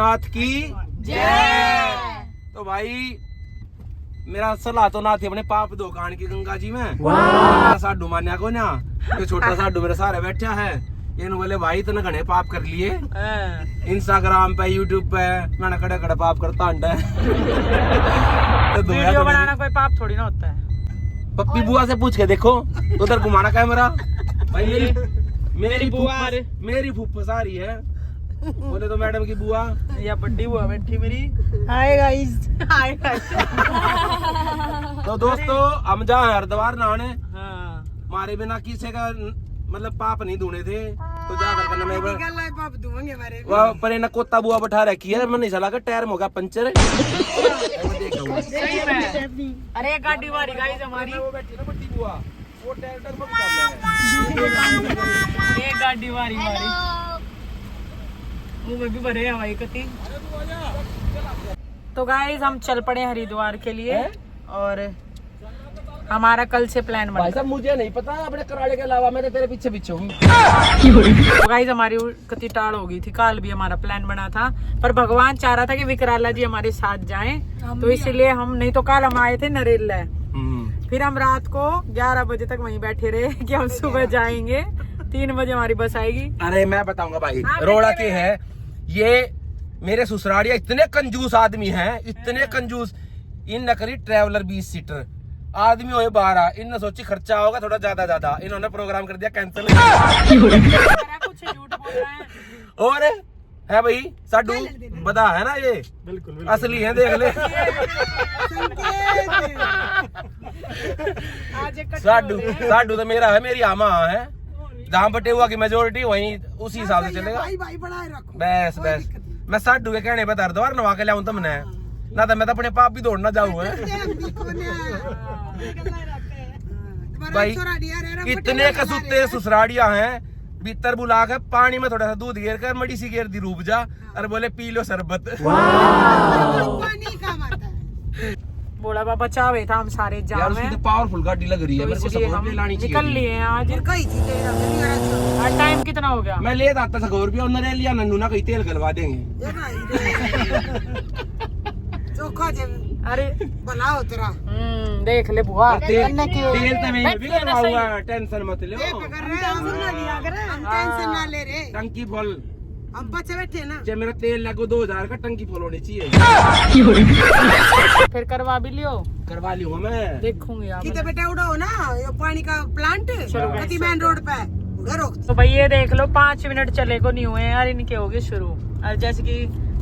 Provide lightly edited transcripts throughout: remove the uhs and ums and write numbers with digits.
नाथ की जय। तो भाई मेरा सलाह तो ना थी अपने पाप दो कान की गंगा जी में। साडू मान्या को ना ये छोटा साडू मेरे सारे बैठा है, इन बोले भाई तूने घने पाप कर लिए इंस्टाग्राम पे यूट्यूब पे, मैंने कड़े कड़े पाप करता अंडा तो वीडियो बनाना कोई पाप थोड़ी ना होता है। पप्पी बुआ से पूछ के देखो, उधर घुमाना कैमरा भाई। मेरी फूफस आ रही है, बोले तो मैडम की बुआ या बड्डी बुआ बैठी मेरी। Hi guys, hi guys. तो दोस्तों हम जा हरिद्वार नहाने, हाँ हमारे बिना किसी का मतलब पाप नहीं धुने थे, तो जा कर पाप धुएंगे हमारे। वह पर इन्हें कोता बुआ बैठा रखी है, मैं नहीं चला कर टायर में हो गया पंचर। अरे गाड़ी वाली गाइस हमारी, वो बैठी ना बड्डी बुआ, वो टायर पर कर ये गाड़ी वाली हमारी वो में भी भरे हवाई कती। तो गाइस हम चल पड़े हरिद्वार के लिए और हमारा कल से प्लान बना। भाई साहब मुझे नहीं पता अपने कराड़े के अलावा, मैं तो तेरे पीछे पीछे हूँ। तो गाइस हमारी कति टाड़ हो गई थी, कल भी हमारा प्लान बना था, पर भगवान चाह रहा था कि विकराला जी हमारे साथ जाएं, तो इसलिए हम, नहीं तो कल हम आए थे नरेला, फिर हम रात को 11 बजे तक वहीं बैठे रहे कि हम सुबह जाएंगे, 3 बजे हमारी बस आएगी। अरे मैं बताऊंगा भाई, रोड़ा के है ये मेरे ससुरालिया इतने कंजूस आदमी हैं, इतने कंजूस। इन न करी ट्रेवलर 20 सीटर, आदमी हुए 12, इन सोची खर्चा होगा थोड़ा ज्यादा, इन्होंने प्रोग्राम कर दिया कैंसिल। कुछ झूठ बोल रहा है। और है भाई साडू बता है ना, ये बिल्कुल असली है, देख ले। साडू तो मेरा है, मेरी आमा है, जहाँ बटे हुआ की मेजोरिटी वहीं उसी हिसाब से चलेगा। बस मैं साडू के कहने पर हरिद्वार नवा के लाऊं तुमने, ना तो मैं तो अपने पाप भी दौड़ना जाऊँ भाई। इतने कसूते ससुराड़िया हैं, भीतर बुला कर पानी में थोड़ा सा दूध गिर कर मड़ी सी गिर दी रूप जा और बोले पी लो शरबत। बोला बाबा चावे था हम सारे जाम में, तो पावरफुल गाड़ी लग रही है, तो मेरे को इसलिए हम निकल लिए हैं आज। टाइम कितना हो गया? मैं ले आता था ₹100 और नरेलिया नन्नू ना कहीं तेल गलवा देंगे। अरे भला हो तेरा। देख ले बुआ, तेल तो मैं भी गलवाऊंगा, टेंशन मत लो। टेंशन ना ले रे, टंकी फुल, हम बच्चे बैठे ना। जब मेरा तेल लगो 2000 का, टंकी फुल होनी चाहिए। फिर करवा भी लियो, करवा लियो मैं, देखूंगी आप। कितने बेटा उड़ो ना, ये पानी का प्लांट कति मेन रोड पे उधर रोक। तो भाई ये देख लो 5 मिनट चले को नहीं हुए यार, इनके हो गए शुरू। और जैसे कि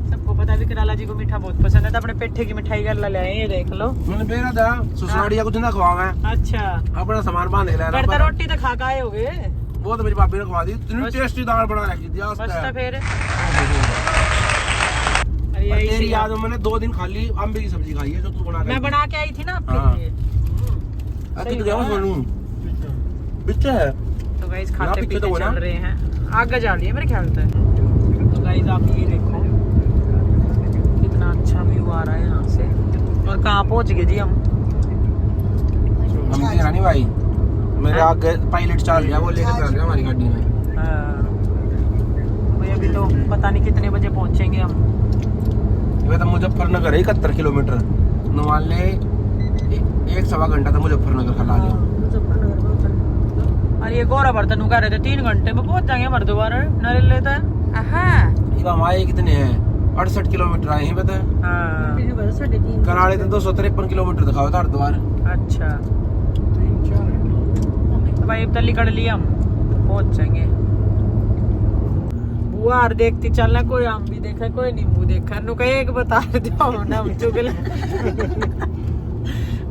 सबको पता है विकराला जी को मीठा बहुत पसंद है, तो अपने पेठे की मिठाई कर ले आए, ये देख लो। मैंने बेरा था ससुराड़िया कुछ ना खवावा, अच्छा अपना सामान बांध ले फिर तो रोटी तो खा के आए होगे। वो तो मेरी भाभी ने खवा दी, इतनी टेस्टी दाल बना रखी थी। बस तो फिर तेरी याद में मैंने 2 दिन खाली अम्बे की सब्जी खाई है जो तू बना मैं बना के आई थी ना आपके लिए। तू गया सोनू बिच्चे है। तो गाइस खाते पीते चल रहे हैं, आगे जा रही है मेरे ख्याल से। तो गाइस आप ये देखो कितना अच्छा व्यू आ रहा है यहाँ से। और कहाँ पहुँच गए जी हम रानी भाई, मेरे आगे पायलट चल गया, वो लेकर चल गया हमारी गाड़ी में। भाई अभी तो पता नहीं कितने बजे पहुँचेंगे हम। ये तो मुजफ्फरनगर है 71 किलोमीटर, मान ले 1-1.25 घंटा था मुजफ्फरनगर खला लिया। और ये गोरा बर्तन कह रहे थे 3 घंटे में पहुँच जाएंगे हरिद्वार, नरेल लेता है। हम आए कितने हैं, 68 किलोमीटर आए हैं, पता है। कराड़े तो 253 किलोमीटर दिखावा था हरिद्वार। अच्छा तो भाई तली कर लिया, हम पहुँच जाएंगे। बुआ देखती चलना, कोई आम भी देखा, कोई नींबू देखा, नु कहे एक बता दो ना हम चुगल।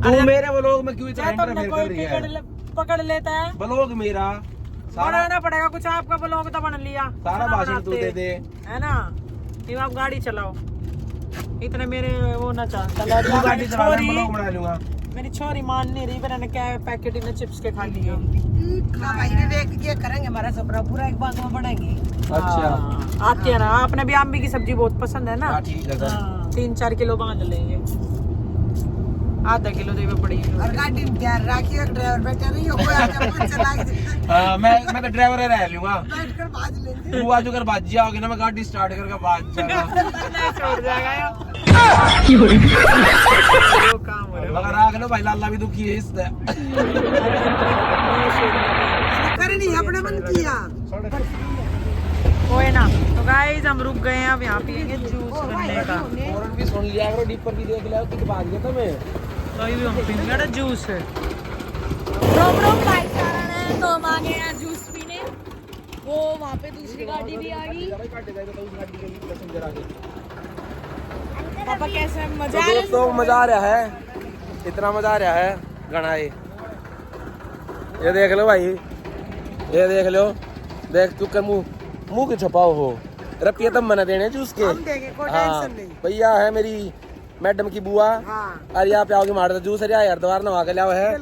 तू मेरे व्लॉग में क्यों इतना इंटरफेयर कर रही है? पकड़ लेता है व्लॉग मेरा बनाना पड़ेगा कुछ, आपका व्लॉग तो बना लिया, सारा भाषण तू दे दे, है ना। फिर आप गाड़ी चलाओ, इतने मेरे वो ना चाहता। गाड़ी चला ले, व्लॉग बना लूंगा। मेरी छोरी मान नहीं रही, मैंने क्या पैकेट इन्हें चिप्स के खा लिए। भाई देख के करेंगे हमारा सपना पूरा, एक बात में बढ़ेंगे। अच्छा आती है ना, आपने भी आम्बी की सब्जी बहुत पसंद है ना। ठीक है, 3-4 किलो बांध लेंगे, आधा किलो देवे पड़ी। और गाड़ी में ध्यान रखिए, ड्राइवर बैठा नहीं हो, कोई आके फोन चला के मैं तो ड्राइवर रह लूंगा, बैठ कर बाज लेंगे। तू आज अगर बाजी आओगे ना मैं गाड़ी स्टार्ट करके बाज जाएगा छोड़ जाएगा यो काम हो रहा मगर आगे लो भाई लाला भी दुखी है इससे करनी अपने मन किया कोई ना। तो गाइस हम रुक गए हैं, अब यहाँ पियेंगे जूस गन्ने का। और भी सुन लिया करो, डीपर भी देख लिया कितनी बात है तुम्हें। तो अभी हम पियेंगे ना जूस। रोम रोम भाई सारा ने तो हम आ गए हैं जूस पीने। वो वहाँ पे दूसरी गाड़ी भी आ गई। पापा कैसे मजा आ रहा है? दोस्तों मजा आ रहा है, इतना मजा आ रहा है घना। ये देख लो भाई, ये देख लो, देख तू कर मुंह के छुपाओ हो रपिया तब मना देने जूस के। हम देंगे, कोई टेंशन नहीं। भैया है मेरी मैडम की बुआ। अरे यहाँ पे आओगे मारता जूस। अरे यार दोबारा नवा के लिया है।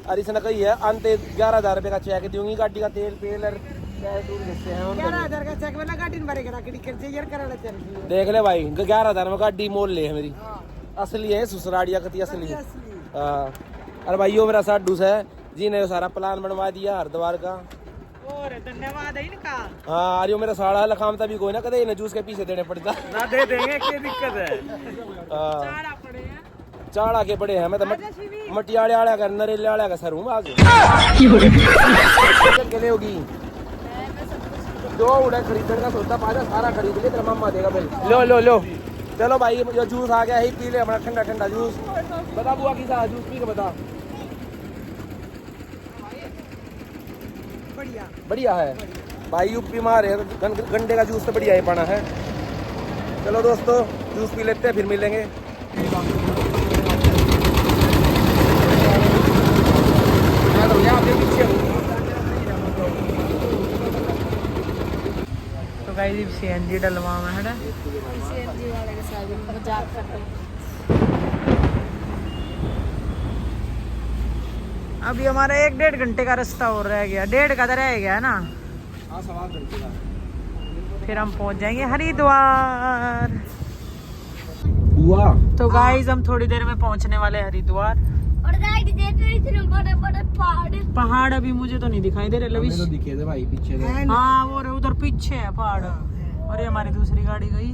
अरे इसने कही है अंत 11,000 रुपए का चेक दूंगी, गाड़ी का तेल पेल और देते हैं 11,000 का चेक वाला गाड़ी भरेगा यार कराना चाहिए। देख ले भाई 11,000 में गाड़ी मोल ले है मेरी। असली है सुसराड़िया कती असली। अरे भाई यो मेरा साडू है जी ने सारा प्लान बनवा दिया हरिद्वार का। और धन्यवाद है इनका। हाँ अरे मेरा साड़ा लखामता भी कोई ना कदे इन्हें जूस के पीछे देने पड़ता ना दे देंगे, क्या दिक्कत है। चाड़ा पड़े हैं, चाड़ा के पड़े हैं। मैं तो मटियाले आड़ा का नरेले आड़ा का सर हूँ आगे चले होगी दो उड़ा खरीदने का सोचता पाजा सारा खरीद ले तेरा मामा देगा बिल। लो लो लो चलो भाई जो जूस आ गया ही पी ले अपना ठंडा ठंडा जूस। बता बुआ की सा जूस पी के बता। बढ़िया बढ़िया है भाई यूपी मार है गंडे का जूस तो बढ़िया ही पाना है। चलो दोस्तों जूस पी लेते हैं फिर मिलेंगे। तो गाइस सीएनजी डलवा में है ना, सीएनजी वाले के साथ मजाक कर रहे हैं। अभी हमारा 1-1.5 घंटे का रास्ता और रह गया, 1.5 का तो रह गया है ना। फिर हम पहुंच जाएंगे हरिद्वार। हुआ तो गाइस हम थोड़ी देर में पहुंचने वाले हैं हरिद्वार। और गाइस देख रहे इतने बड़े बड़े पहाड़ अभी मुझे तो नहीं दिखाई दे रहे लविश। तो दिखे थे भाई पीछे थे। हाँ वो रहे उधर पीछे है पहाड़। और ये हमारी दूसरी गाड़ी गई।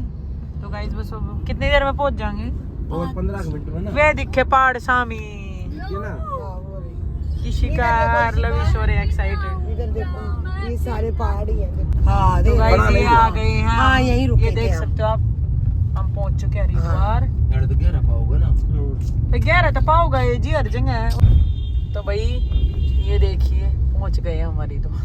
तो गाइस बस अब कितनी देर में पहुंच जाएंगे? और 15 मिनट में ना वे दिखे पहाड़ सामी शिकार लविश और एक्साइटेड। इधर देखो ये सारे पहाड़ ही हैं। हाँ तो गाइस ये आ गए हैं। हाँ यही रुके ये देख सकते हो आप, हम पहुंच चुके हैं हरिद्वार। यार तो 11 पाओगे ना 11 तो पाओगा ये जी हर जगह है। तो भाई ये देखिए पहुंच गए हम हरिद्वार।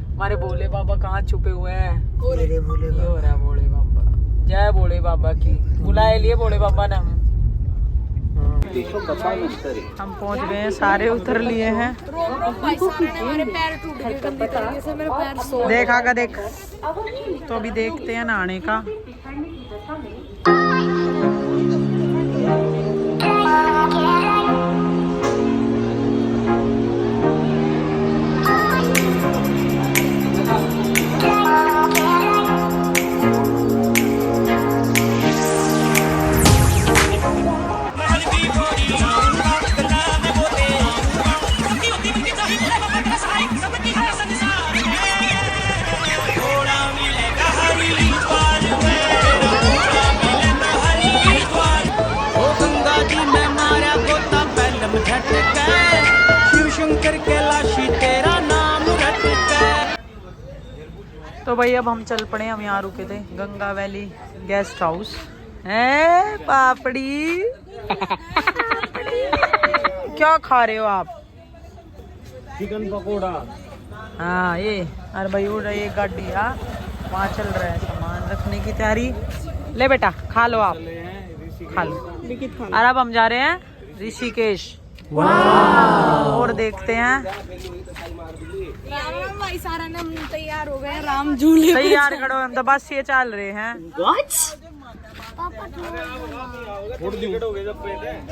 हमारे भोले बाबा कहाँ छुपे हुए हैं? मेरे भोले ये हो रहा है भोले बाबा। जय भोले बाबा की। बुलाए लिए भोले बाबा ने हम पहुंच गए हैं, सारे उतर लिए हैं। रोम रोम भाई सारा ने हमारे पैर टूट गए गंदी तरीके से, मेरे पैर सो देखा का देख। तो अभी देखते हैं नहाने का। तो भाई अब हम चल पड़े, हम यहाँ रुके थे गंगा वैली गेस्ट हाउस है। पापड़ी क्या खा रहे हो आप? चिकन पकोड़ा। हाँ ये अरे भाई उड़ रही है गाड़ी। हाँ वहाँ चल रहा है सामान रखने की तैयारी। ले बेटा खा लो, आप खा लो। और अब हम जा रहे हैं ऋषिकेश। और देखते हैं। राम राम भाई सारा ने हम तैयार हो गए राम झूले पे। तैयार करो, हम तो बस ये चल रहे हैं।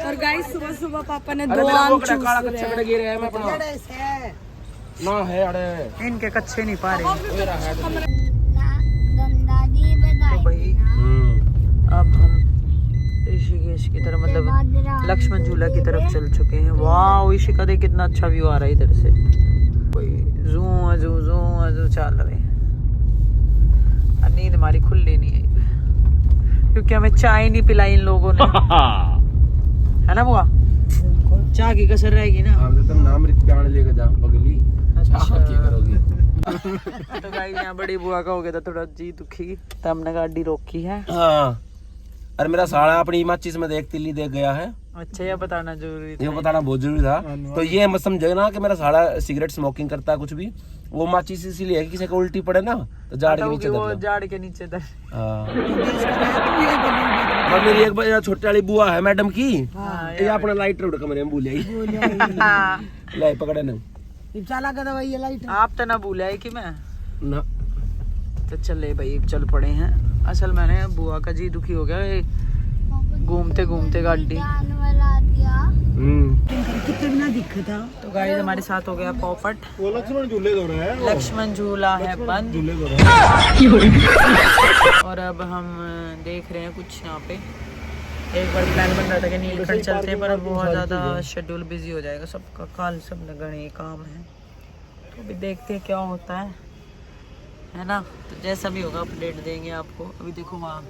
और गाइस सुबह सुबह पापा ने 2 आम चूस रहे गिरे हैं मैं अपना ना है। अरे इनके कच्चे नहीं पा रहे। तो भाई अब हम ऋषिकेश की तरफ मतलब लक्ष्मण झूला की तरफ चल चुके हैं। वाह ऋषिका देख कितना अच्छा व्यू आ रहा है इधर से। कोई जू अजू चल रहे हैं। नींद हमारी खुली नहीं है क्योंकि हमें चाय नहीं पिलाई इन लोगों ने, है ना बुआ? चाय की कसर रहेगी ना। तुम नाम रित्यान लेकर जा पगली। अच्छा क्या करोगी? तो गाइस यहाँ बड़ी बुआ का हो गया था थोड़ा जी दुखी, तो हमने गाड़ी रोकी है। हाँ, अरे मेरा साला अपनी माचिस में देख तिल्ली देख गया है। अच्छा, ये बताना जरूरी था। ये बताना बहुत जरूरी था। तो ये मत समझो ना कि मेरा साला सिगरेट स्मोकिंग करता है कुछ भी, वो माचिस इसीलिए है कि किसी को उल्टी पड़े ना तो जाड़ के नीचे वो धर लो। जाड़ के नीचे धर। हाँ। और मेरी एक बार छोटी वाली बुआ है मैडम की, ये अपना लाइटर उड़ कमरे में भूल आई। ले पकड़े ना चला का दवाई ये लाइट आप तो ना भूला है कि मैं ना। तो चले भाई चल पड़े हैं। असल मैंने बुआ का जी दुखी हो गया घूमते घूमते गाड़ी। कितना बिना दिक्कत था। तो गाइस हमारे साथ हो गया पॉपट। वो लक्ष्मण झूले दो रहा है। लक्ष्मण झूला है बंद। झूले दो रहा है। और अब हम देख रहे हैं कुछ यहाँ पे। एक बार प्लान बन रहा था कि नीलकंठ चलते हैं, पर अब बहुत ज़्यादा शेड्यूल बिजी हो जाएगा सबका, कल सब घने काम है। तो अभी देखते हैं क्या होता है ना। तो जैसा भी होगा अपडेट देंगे आपको। अभी देखो वहाँ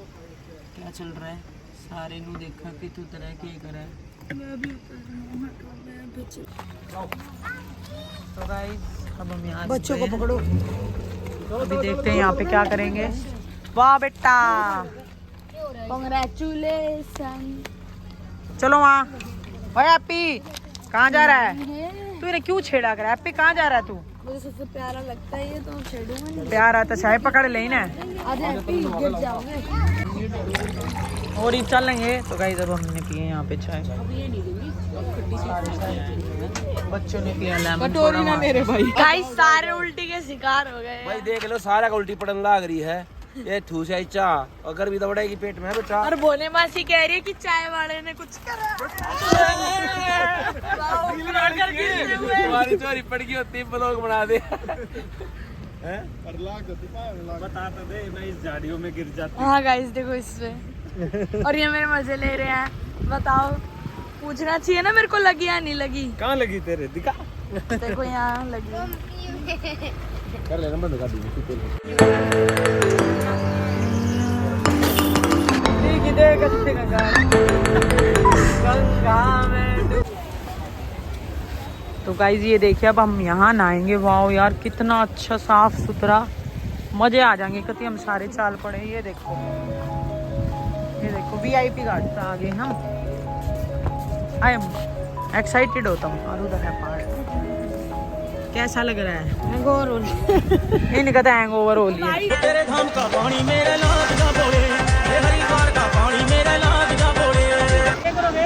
क्या चल रहा है, सारे नू देखा कि तू तरह के करे। तो गाइस अब हम यहाँ बच्चों को पकड़ो। अभी देखते हैं यहाँ पे क्या करेंगे। वाह बेटा, कांग्रेचुलेशन। चलो वहाँ। ओए हैप्पी कहाँ जा रहा है तू? इन्हें क्यों छेड़ा कर? हैप्पी कहाँ जा रहा है तू? मुझे सबसे प्यारा लगता है ये, तो छेड़ूंगा नहीं। प्यार आता चाहे पकड़ ले ना आज हैप्पी गिर जाओगे। और ही चलेंगे। तो गाइस अब हमने पिए यहाँ पे चाय, बच्चों ने पिया लेमन सोडा ना मेरे भाई। गाइस सारे उल्टी के शिकार हो गए। भाई देख लो सारा का उल्टी पड़न लग रही है। ये ठूस है चा अगर भी दौड़ेगी पेट में बेटा। और बोने मासी कह रही है कि चाय वाले ने कुछ करा। तुम्हारी चोरी पड़ गई होती ब्लॉग बना दे। बता तो दे, मैं इस झाड़ियों में गिर जाता। हाँ गाइस देखो इसमें, और ये मेरे मजे ले रहे हैं। बताओ, पूछना चाहिए ना मेरे को लगी या नहीं लगी। कहाँ लगी तेरे? दिखा। देखो यहाँ लगी। कर लेना बंद कर दी। तो गाइज ये देखिए अब हम यहाँ नहाएंगे। वाह यार कितना अच्छा साफ सुथरा, मजे आ जाएंगे कति हम सारे चाल पड़े। ये देखो VIP घाट पे आ गए हम। आई एम एक्साइटेड होता हूँ। और उधर है पहाड़। कैसा लग रहा है? हैंगओवर हो ये नहीं कहता हैंगओवर हो लिया। तेरे धाम का पानी मेरे लाग जा बोले, ये हरिद्वार का पानी मेरे लाग जा बोले। क्या करोगे?